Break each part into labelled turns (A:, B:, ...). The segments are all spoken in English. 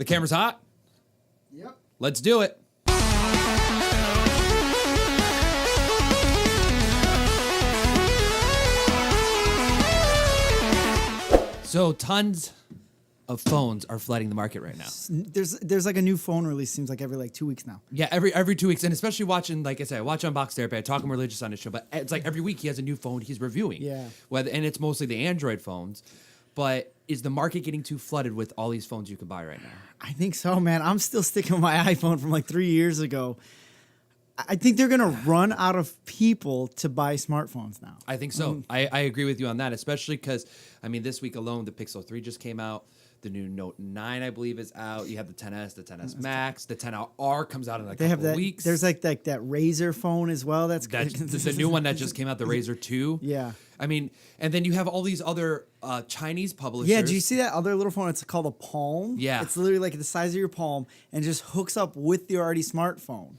A: The camera's hot?
B: Yep.
A: Let's do it. So tons of phones are flooding the market right now.
B: There's like a new phone release, seems like every like 2 weeks now.
A: Yeah, every 2 weeks, and especially watching, like I said, I watch Unbox Therapy. I talk him religious on his show, but it's like every week he has a new phone he's reviewing.
B: Yeah.
A: And it's mostly the Android phones. But is the market getting too flooded with all these phones you can buy right now?
B: I think so, man. I'm still sticking with my iPhone from like 3 years ago. I think they're gonna run out of people to buy smartphones now.
A: I think so. I agree with you on that, especially because, I mean, this week alone, the Pixel 3 just came out. The new Note 9, I believe, is out. You have the 10S, the 10S Max, the 10R comes out in a couple of weeks.
B: There's like that Razer phone as well. That's
A: the new one that just came out, the Razer 2.
B: Yeah.
A: I mean, and then you have all these other Chinese publishers.
B: Yeah, do you see that other little phone? It's called a Palm.
A: Yeah.
B: It's literally like the size of your palm and just hooks up with your already smartphone.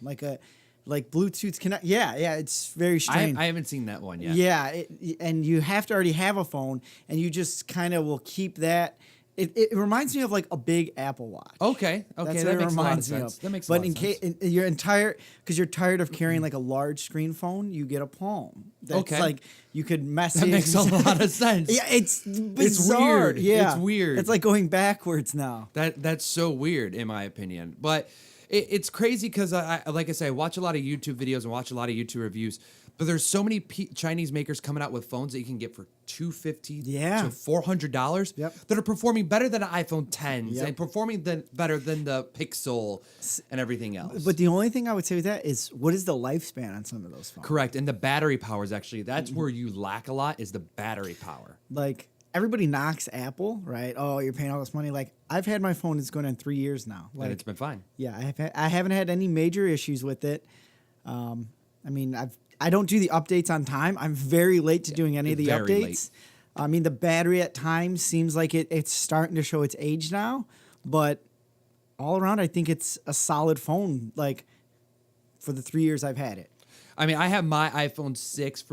B: Like Bluetooth connect. Yeah, it's very strange.
A: I haven't seen that one yet.
B: Yeah, and you have to already have a phone, and you just kind of will keep that. It reminds me of like a big Apple Watch.
A: Okay,
B: That's
A: that
B: what
A: makes
B: it
A: a lot of
B: reminds me
A: sense.
B: of.
A: That makes a lot of sense.
B: But in case you're tired of carrying like a large screen phone, you get a Palm. That's
A: Okay.
B: like you could message.
A: That makes a lot of sense.
B: Yeah, it's bizarre.
A: weird.
B: Yeah,
A: It's weird.
B: It's like going backwards now.
A: That's so weird, in my opinion. But it's crazy because, like I say, I watch a lot of YouTube videos and watch a lot of YouTube reviews. But there's so many Chinese makers coming out with phones that you can get for $250 to $400 that are performing better than iPhone 10s and performing better than the Pixel and everything else.
B: But the only thing I would say with that is, what is the lifespan on some of those phones?
A: Correct. And the battery power is actually, that's where you lack a lot, is the battery power.
B: Like, everybody knocks Apple, right? Oh, you're paying all this money. Like, I've had my phone, it's going on 3 years now. Like,
A: And it's been fine.
B: Yeah, I haven't had any major issues with it. I mean, I don't do the updates on time. I'm very late to doing any of the
A: Very
B: updates.
A: late.
B: I mean, the battery at times seems like it's starting to show its age now, but all around, I think it's a solid phone. Like, for the 3 years I've had it.
A: I mean, I have my iPhone 6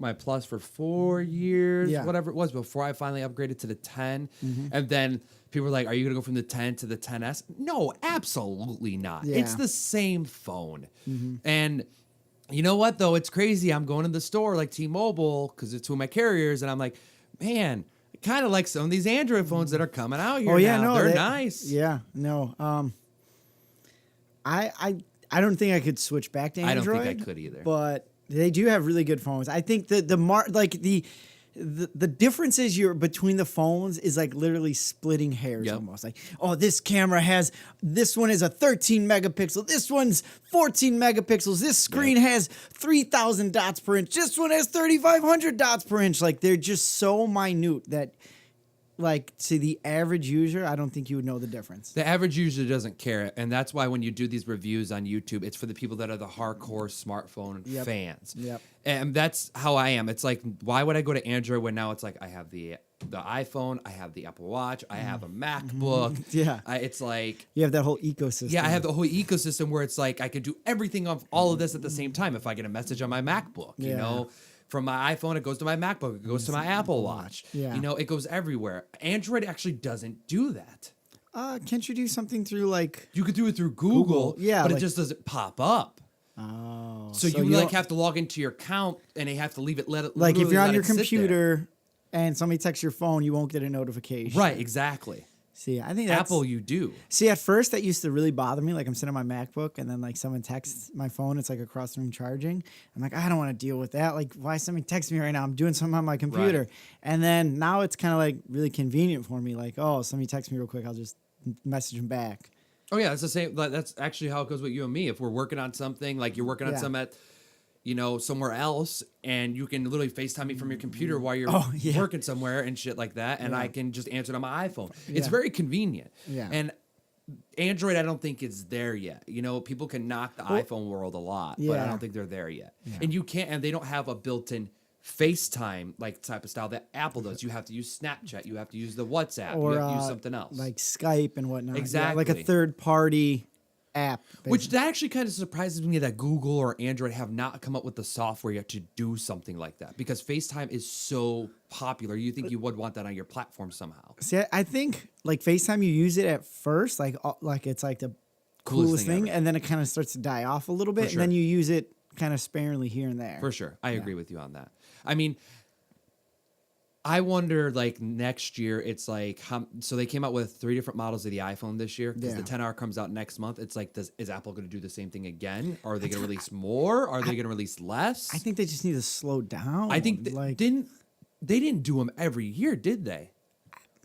A: my Plus for 4 years, whatever it was, before I finally upgraded to the 10. And then people were like, are you going to go from the 10 to the 10S? No, absolutely not.
B: Yeah.
A: It's the same phone. And you know what, though? It's crazy. I'm going to the store like T-Mobile because it's two of my carriers, and I'm like, man, I kind of like some of these Android phones that are coming out here now. They're nice.
B: Yeah, no. I don't think I could switch back to Android.
A: I don't think I could either.
B: But they do have really good phones. I think the difference is between the phones is like literally splitting hairs almost. Like, oh, this one is a 13 megapixel. This one's 14 megapixels. This screen has 3,000 dots per inch. This one has 3,500 dots per inch. Like, they're just so minute that, like, to the average user, I don't think you would know the difference.
A: The average user doesn't care, and that's why when you do these reviews on YouTube, it's for the people that are the hardcore smartphone fans.
B: Yep.
A: And that's how I am. It's like, why would I go to Android when now it's like I have the iPhone, I have the Apple Watch, I have a MacBook.
B: Yeah.
A: It's like...
B: You have that whole ecosystem.
A: Yeah, I have the whole ecosystem where it's like I can do everything of all of this at the same time. If I get a message on my MacBook, you know... From my iPhone, it goes to my MacBook. It goes to my Apple Watch.
B: Yeah.
A: You know, it goes everywhere. Android actually doesn't do that.
B: Can't you do something through, like...
A: You could do it through Google,
B: yeah,
A: but
B: like,
A: it just doesn't pop up.
B: Oh.
A: So you like have to log into your account, and they have to leave it,
B: like, if you're on your computer and somebody texts your phone, you won't get a notification.
A: Right, exactly.
B: See, I think that's...
A: Apple, you do.
B: See, at first, that used to really bother me. Like, I'm sitting on my MacBook, and then, like, someone texts my phone. It's, like, across the room charging. I'm like, I don't want to deal with that. Like, why is somebody texting me right now? I'm doing something on my computer. Right. And then now it's kind of, like, really convenient for me. Like, oh, somebody texts me real quick. I'll just message them back.
A: Oh, yeah, it's the same. That's actually how it goes with you and me. If we're working on something, like you're working on something at... you know, somewhere else, and you can literally FaceTime me from your computer while you're working somewhere and shit like that, and I can just answer it on my iPhone. It's very convenient.
B: Yeah.
A: And Android, I don't think is there yet. You know, people can knock the iPhone world a lot, but I don't think they're there yet. Yeah. And you can't, and they don't have a built-in FaceTime like type of style that Apple does. You have to use Snapchat, you have to use the WhatsApp,
B: or,
A: you have to use something else.
B: Like Skype and whatnot.
A: Exactly.
B: Yeah, like a third party app.
A: Which that actually kind of surprises me that Google or Android have not come up with the software yet to do something like that, because FaceTime is so popular. You think you would want that on your platform somehow.
B: See, I think like FaceTime, you use it at first, like it's like the coolest thing,
A: ever.
B: and then it kind of starts to die off a little bit,
A: sure.
B: and then you use it kind of sparingly here and there.
A: For sure. I agree with you on that. I mean, I wonder, like, next year, it's like, so they came out with 3 different models of the iPhone this year, because the 10R comes out next month. It's like, is Apple going to do the same thing again? Are they going to release more? Are they going to release less?
B: I think they just need to slow down.
A: I think
B: like,
A: they didn't do them every year, did they?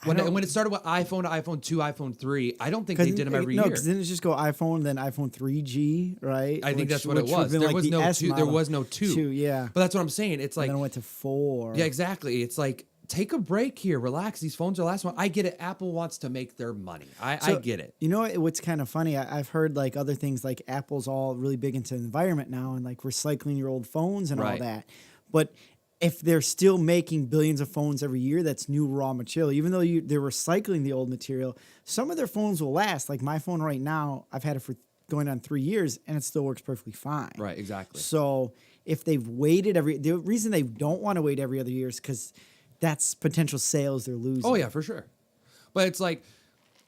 A: When it started with iPhone to iPhone 2, iPhone 3, I don't think they did them every year.
B: No, because didn't it just go iPhone, then iPhone 3G, right?
A: I think that's what it was. There was no 2. There was no 2.
B: Yeah.
A: But that's what I'm saying. It's like,
B: and then it went to 4.
A: Yeah, exactly. It's like, take a break here, relax. These phones are the last one. I get it. Apple wants to make their money. I get it.
B: You know what's kind of funny? I've heard like other things, like Apple's all really big into the environment now and like recycling your old phones and all that. But if they're still making billions of phones every year, that's new raw material. Even though they're recycling the old material, some of their phones will last. Like my phone right now, I've had it for going on 3 years and it still works perfectly fine.
A: Right, exactly.
B: So if they've waited the reason they don't want to wait every other year is because that's potential sales they're losing.
A: Oh, yeah, for sure. But it's like,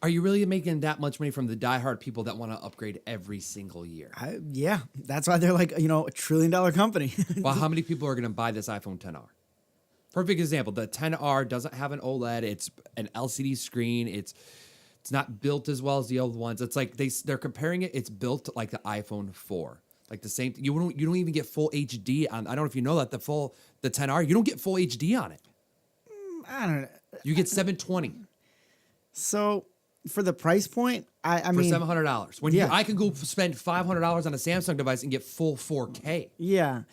A: are you really making that much money from the diehard people that want to upgrade every single year?
B: Yeah, that's why they're like, a $1 trillion company.
A: Well, how many people are going to buy this iPhone 10R? Perfect example. The 10R doesn't have an OLED. It's an LCD screen. It's not built as well as the old ones. It's like they're comparing it. It's built like the iPhone 4. Like the same. You don't even get full HD on. I don't know if you know that the 10R. You don't get full HD on it.
B: I don't know.
A: You get 720.
B: So for the price point, I
A: for
B: mean,
A: $700. When I can go spend $500 on a Samsung device and get full 4K.
B: Yeah,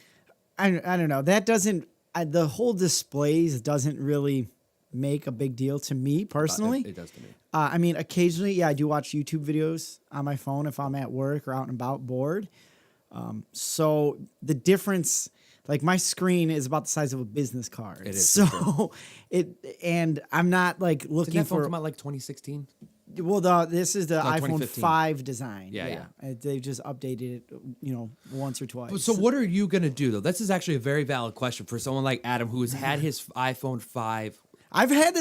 B: I don't know. That doesn't. The whole displays doesn't really make a big deal to me personally.
A: It does to me.
B: I mean, occasionally, I do watch YouTube videos on my phone if I'm at work or out and about bored. So the difference. Like my screen is about the size of a business card.
A: It is.
B: So and I'm not like looking
A: Did that phone
B: for.
A: come out like 2016?
B: Well, this is the iPhone
A: 2015.
B: 5 design.
A: Yeah.
B: They've just updated it, once or twice.
A: So what are you gonna do though? This is actually a very valid question for someone like Adam who has had his iPhone 5.
B: I've had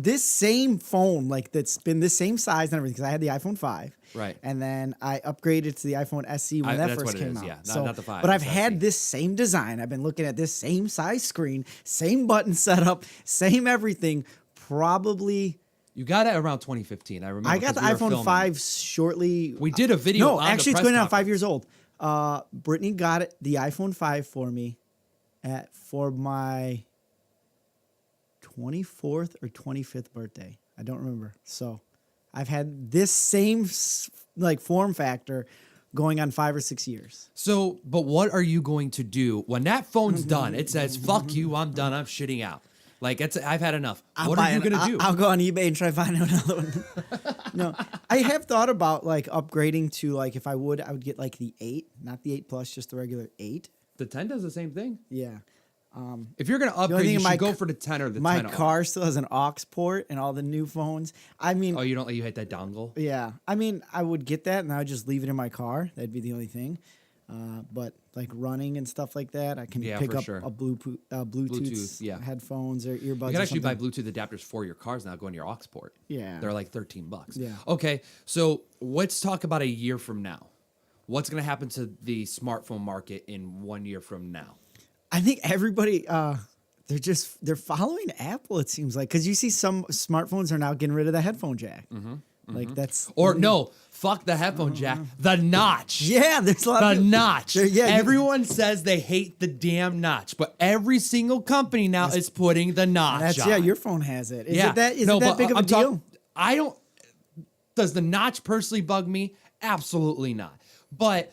B: this same phone, like that's been the same size and everything, because I had the iPhone 5.
A: Right.
B: And then I upgraded to the iPhone SE when that
A: that's
B: first
A: what it
B: came
A: is,
B: out.
A: yeah.
B: So,
A: Not the 5.
B: But I've
A: it's
B: had
A: SE.
B: this same design. I've been looking at this same size screen, same button setup, same everything. Probably.
A: You got it around 2015. I remember.
B: I got the iPhone 5 shortly.
A: We did a video.
B: No,
A: on
B: actually,
A: the
B: it's
A: press
B: going on 5
A: conference.
B: years old. Brittany got the iPhone 5 for me for my 24th or 25th birthday. I don't remember. So I've had this same form factor going on 5 or 6 years.
A: So, but what are you going to do when that phone's done? It says, "Fuck you, I'm done. I'm shitting out." Like I've had enough. What are you gonna do?
B: I'll go on eBay and try to find another one. No, I have thought about like upgrading to if I would get like the 8, not the 8 Plus, just the regular 8.
A: The 10 does the same thing.
B: Yeah.
A: If you're gonna upgrade, you should go for the 10 or the 10.
B: My car still has an aux port and all the new phones. I mean,
A: Oh, you hate that dongle?
B: yeah. I mean, I would get that and I would just leave it in my car. That'd be the only thing. But like running and stuff like that, I can pick
A: for
B: up
A: sure.
B: a Bluetooth
A: You
B: headphones or earbuds.
A: can
B: or
A: actually buy
B: something.
A: Bluetooth adapters for your cars now. Go in your aux port.
B: Yeah.
A: They're like $13.
B: Yeah.
A: Okay, so let's talk about a year from now. What's gonna happen to the smartphone market in 1 year from now?
B: I think everybody they're following Apple. It seems like, because you see some smartphones are now getting rid of the headphone jack. Like that's
A: Or no, fuck the headphone jack. The notch.
B: Yeah, there's a lot
A: The
B: of people-
A: notch.
B: Yeah,
A: Everyone says they hate the damn notch, but every single company now is putting the notch
B: That's
A: on.
B: your phone has it. Is
A: Yeah.
B: it that? Is
A: No,
B: it that
A: but
B: big of a
A: I'm
B: deal?
A: I don't. Does the notch personally bug me? Absolutely not. But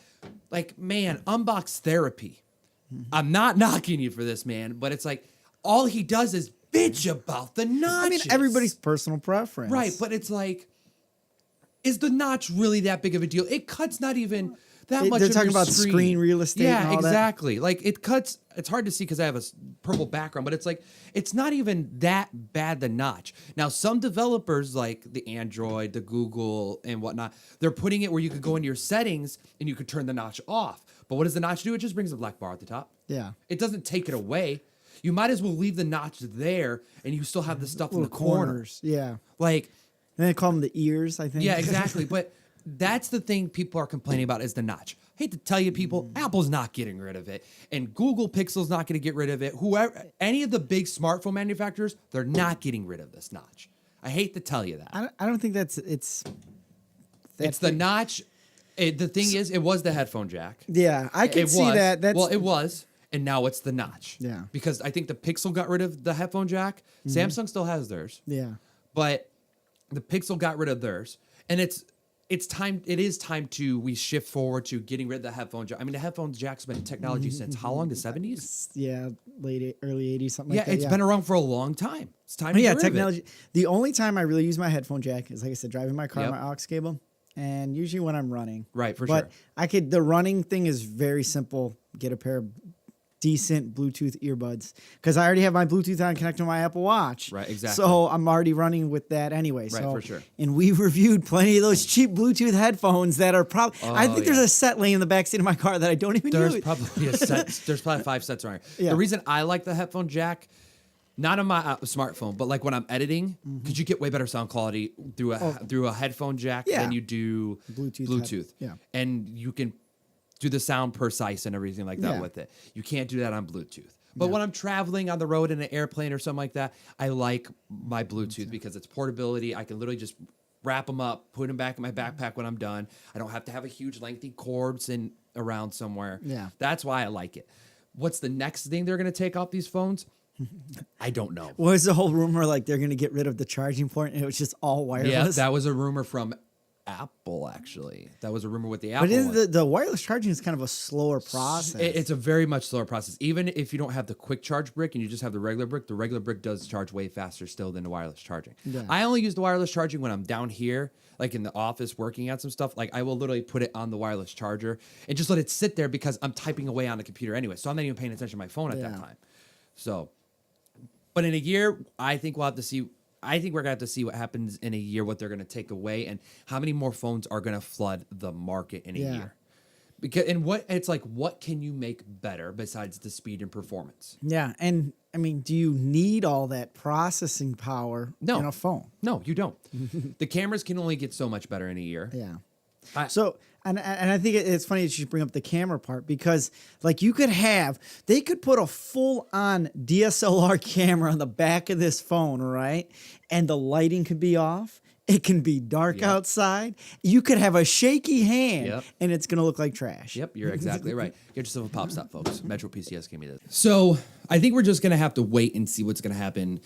A: like, man, unbox therapy. I'm not knocking you for this, man, but it's like all he does is bitch about the notch.
B: I mean, everybody's personal preference,
A: right, but it's like, is the notch really that big of a deal? It cuts not even that much.
B: They're
A: of
B: talking
A: your
B: about screen real estate.
A: Yeah,
B: and all
A: exactly. Like it cuts. It's hard to see because I have a purple background, but it's like it's not even that bad. The notch. Now, some developers like the Android, the Google, and whatnot, they're putting it where you could go into your settings and you could turn the notch off. But what does the notch do? It just brings a black bar at the top.
B: Yeah.
A: It doesn't take it away. You might as well leave the notch there, and you still have the stuff in the
B: Little
A: corners.
B: Yeah.
A: Like.
B: And they call them the ears, I think.
A: Yeah, exactly. But that's the thing people are complaining about is the notch. I hate to tell you, people, Apple's not getting rid of it, and Google Pixel's not going to get rid of it. Whoever, any of the big smartphone manufacturers, they're not getting rid of this notch. I hate to tell you that.
B: I don't think it's
A: the notch. The thing is, it was the headphone jack.
B: Yeah, I can see that.
A: Well, it was, and now it's the notch.
B: Yeah.
A: Because I think the Pixel got rid of the headphone jack. Samsung still has theirs.
B: Yeah.
A: But the Pixel got rid of theirs, and it's time. It is time we shift forward to getting rid of the headphone jack. I mean, the headphone jack's been technology since how long? The 70s?
B: Yeah, early 80s, something like that.
A: It's been around for a long time. It's time to get rid
B: technology.
A: of it.
B: The only time I really use my headphone jack is, like I said, driving my car,
A: Yep.
B: my aux cable, and usually when I'm running.
A: Right, for
B: but
A: sure.
B: The running thing is very simple. Get a pair of decent Bluetooth earbuds because I already have my Bluetooth on connected to my Apple Watch.
A: Right, exactly.
B: So I'm already running with that anyway.
A: Right, for sure.
B: And we've reviewed plenty of those cheap Bluetooth headphones that are probably. I think there's a set laying in the backseat of my car that I don't even use.
A: There's probably a set. There's probably 5 sets around here.
B: Yeah.
A: The reason I like the headphone jack, not on my smartphone, but like when I'm editing, because you get way better sound quality through a headphone jack than you do Bluetooth.
B: Yeah.
A: And you can do the sound precise and everything like that with it. You can't do that on Bluetooth. But when I'm traveling on the road in an airplane or something like that, I like my Bluetooth because it's portability. I can literally just wrap them up, put them back in my backpack when I'm done. I don't have to have a huge lengthy cords around somewhere.
B: Yeah.
A: That's why I like it. What's the next thing they're going to take off these phones? I don't know.
B: What was the whole rumor like they're going to get rid of the charging port and it was just all wireless?
A: Yeah, that was a rumor from Apple, actually. That was a rumor with the Apple.
B: But the wireless charging is kind of a slower process.
A: It's a very much slower process. Even if you don't have the quick charge brick and you just have the regular brick does charge way faster still than the wireless charging.
B: Yeah.
A: I only use the wireless charging when I'm down here, like in the office working at some stuff. Like I will literally put it on the wireless charger and just let it sit there because I'm typing away on the computer anyway. So I'm not even paying attention to my phone at that time. So, but in a year, I think we'll have to see. I think we're going to have to see what happens in a year, what they're going to take away, and how many more phones are going to flood the market in a year. Because what can you make better besides the speed and performance?
B: Yeah, and I mean, do you need all that processing power in a phone?
A: No, you don't. The cameras can only get so much better in a year.
B: Yeah.
A: So
B: And I think it's funny that you bring up the camera part because like they could put a full on DSLR camera on the back of this phone, right? And the lighting could be off. It can be dark outside. You could have a shaky hand and it's going to look like trash.
A: Yep, you're exactly right. Get yourself a pop stop, folks. Metro PCS gave me this. So I think we're just going to have to wait and see what's going to happen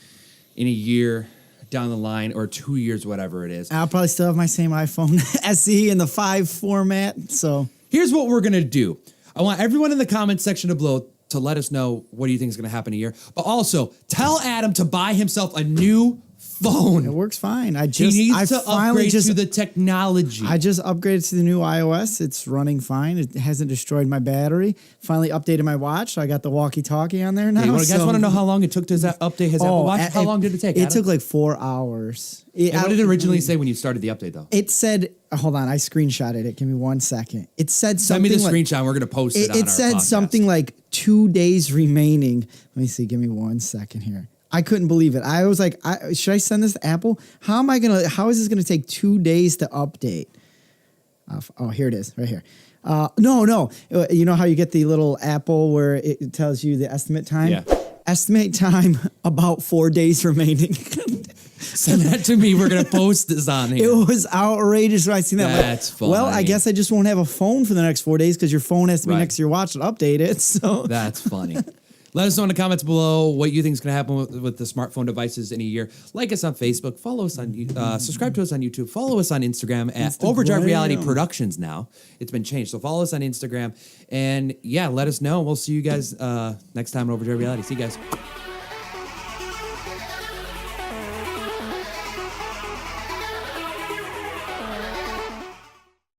A: in a year down the line or 2 years, whatever it is.
B: I'll probably still have my same iPhone SE in the 5 format. So
A: here's what we're going to do. I want everyone in the comments section below to let us know what do you think is going to happen in a year. But also tell Adam to buy himself a new phone.
B: It works fine.
A: He needs to upgrade to the technology.
B: I just upgraded to the new iOS. It's running fine. It hasn't destroyed my battery. Finally updated my watch. So I got the walkie-talkie on there now.
A: You guys want to know how long it took to update his Apple Watch? How long did it take,
B: It
A: Adam?
B: took like 4 hours.
A: What did it originally say when you started the update, though?
B: It said, hold on, I screenshotted it. Give me 1 second. It said
A: Send
B: something
A: me the screenshot. We're going to post it on our
B: It said
A: podcast.
B: something like 2 days remaining. Let me see. Give me 1 second here. I couldn't believe it. I was like, should I send this to Apple? How is this going to take 2 days to update? Oh, here it is, right here. No. You know how you get the little Apple where it tells you the estimate time?
A: Yeah.
B: Estimate time, about 4 days remaining.
A: Send that to me. We're going to post this on here.
B: It was outrageous when I seen that.
A: That's funny.
B: Well, I guess I just won't have a phone for the next 4 days because your phone has to be
A: Right.
B: next to your watch to update it. So
A: That's funny. Let us know in the comments below what you think is going to happen with the smartphone devices in a year. Like us on Facebook. Follow us on subscribe to us on YouTube. Follow us on Instagram at Overdrive Reality Productions now. It's been changed. So follow us on Instagram. And yeah, let us know. We'll see you guys next time on Overdrive Reality. See you guys.